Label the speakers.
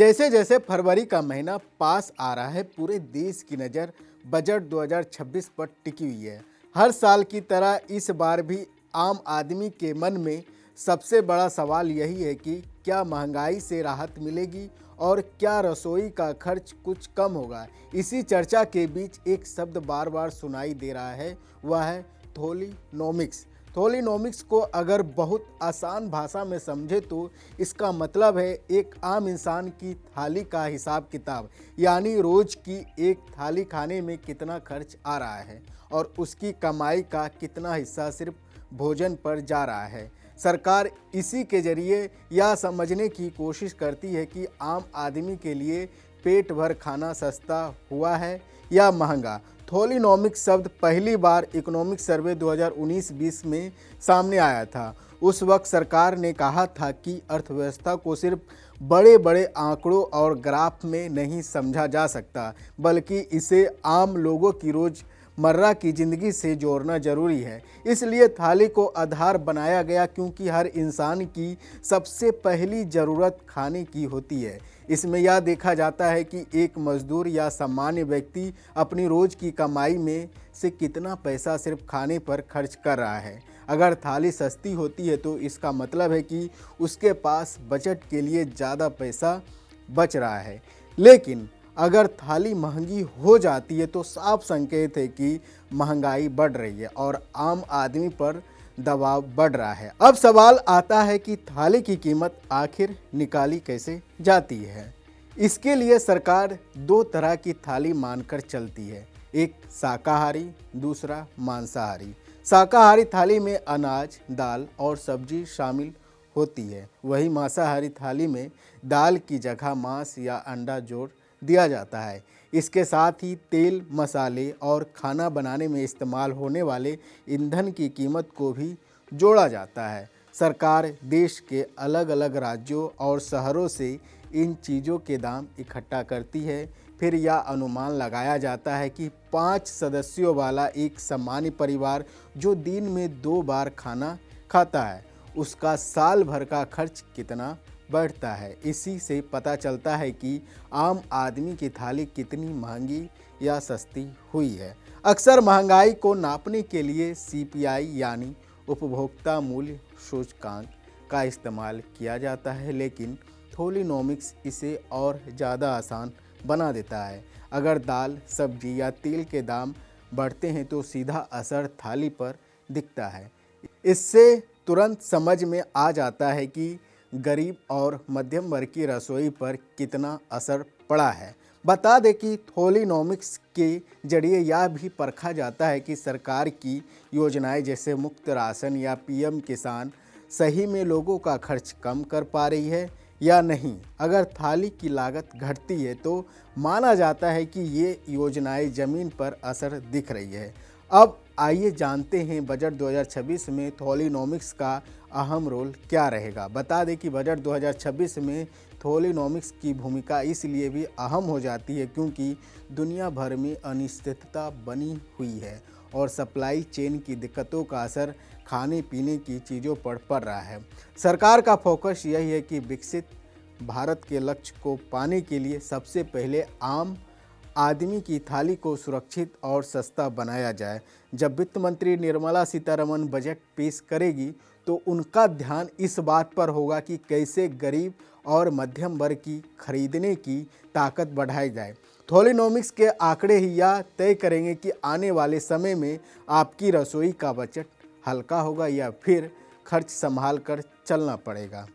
Speaker 1: जैसे जैसे फरवरी का महीना पास आ रहा है, पूरे देश की नज़र बजट 2026 पर टिकी हुई है। हर साल की तरह इस बार भी आम आदमी के मन में सबसे बड़ा सवाल यही है कि क्या महंगाई से राहत मिलेगी और क्या रसोई का खर्च कुछ कम होगा। इसी चर्चा के बीच एक शब्द बार बार सुनाई दे रहा है, वह है थोलीनॉमिक्स। थोलीनॉमिक्स को अगर बहुत आसान भाषा में समझे तो इसका मतलब है एक आम इंसान की थाली का हिसाब किताब, यानी रोज की एक थाली खाने में कितना खर्च आ रहा है और उसकी कमाई का कितना हिस्सा सिर्फ भोजन पर जा रहा है। सरकार इसी के जरिए यह समझने की कोशिश करती है कि आम आदमी के लिए पेट भर खाना सस्ता हुआ है या महंगा। थोलीनॉमिक्स शब्द पहली बार इकोनॉमिक सर्वे 2019-20 में सामने आया था। उस वक्त सरकार ने कहा था कि अर्थव्यवस्था को सिर्फ बड़े बड़े आंकड़ों और ग्राफ में नहीं समझा जा सकता, बल्कि इसे आम लोगों की रोज़मर्रा की ज़िंदगी से जोड़ना जरूरी है। इसलिए थाली को आधार बनाया गया, क्योंकि हर इंसान की सबसे पहली ज़रूरत खाने की होती है। इसमें यह देखा जाता है कि एक मजदूर या सामान्य व्यक्ति अपनी रोज़ की कमाई में से कितना पैसा सिर्फ खाने पर खर्च कर रहा है। अगर थाली सस्ती होती है तो इसका मतलब है कि उसके पास बजट के लिए ज़्यादा पैसा बच रहा है। लेकिन अगर थाली महंगी हो जाती है तो साफ संकेत है कि महंगाई बढ़ रही है और आम आदमी पर दबाव बढ़ रहा है। अब सवाल आता है कि थाली की कीमत आखिर निकाली कैसे जाती है। इसके लिए सरकार दो तरह की थाली मानकर चलती है, एक शाकाहारी, दूसरा मांसाहारी। शाकाहारी थाली में अनाज, दाल और सब्जी शामिल होती है, वहीं मांसाहारी थाली में दाल की जगह मांस या अंडा जोड़ दिया जाता है। इसके साथ ही तेल, मसाले और खाना बनाने में इस्तेमाल होने वाले ईंधन की कीमत को भी जोड़ा जाता है। सरकार देश के अलग अलग राज्यों और शहरों से इन चीज़ों के दाम इकट्ठा करती है। फिर यह अनुमान लगाया जाता है कि 5 सदस्यों वाला एक सामान्य परिवार जो दिन में 2 बार खाना खाता है, उसका साल भर का खर्च कितना बढ़ता है। इसी से पता चलता है कि आम आदमी की थाली कितनी महंगी या सस्ती हुई है। अक्सर महंगाई को नापने के लिए CPI यानी उपभोक्ता मूल्य सूचकांक का इस्तेमाल किया जाता है, लेकिन थोलीनॉमिक्स इसे और ज़्यादा आसान बना देता है। अगर दाल, सब्जी या तेल के दाम बढ़ते हैं तो सीधा असर थाली पर दिखता है। इससे तुरंत समझ में आ जाता है कि गरीब और मध्यम वर्ग की रसोई पर कितना असर पड़ा है। बता दें कि थोलीनॉमिक्स के जरिए यह भी परखा जाता है कि सरकार की योजनाएं जैसे मुफ्त राशन या PM किसान सही में लोगों का खर्च कम कर पा रही है या नहीं। अगर थाली की लागत घटती है तो माना जाता है कि ये योजनाएं ज़मीन पर असर दिख रही है। अब आइए जानते हैं बजट 2026 में थोलीनॉमिक्स का अहम रोल क्या रहेगा। बता दें कि बजट 2026 में थोलीनॉमिक्स की भूमिका इसलिए भी अहम हो जाती है क्योंकि दुनिया भर में अनिश्चितता बनी हुई है और सप्लाई चेन की दिक्कतों का असर खाने पीने की चीज़ों पर पड़ रहा है। सरकार का फोकस यही है कि विकसित भारत के लक्ष्य को पाने के लिए सबसे पहले आम आदमी की थाली को सुरक्षित और सस्ता बनाया जाए। जब वित्त मंत्री निर्मला सीतारमण बजट पेश करेगी तो उनका ध्यान इस बात पर होगा कि कैसे गरीब और मध्यम वर्ग की खरीदने की ताकत बढ़ाई जाए। थोलीनॉमिक्स के आंकड़े ही यह तय करेंगे कि आने वाले समय में आपकी रसोई का बजट हल्का होगा या फिर खर्च संभाल कर चलना पड़ेगा।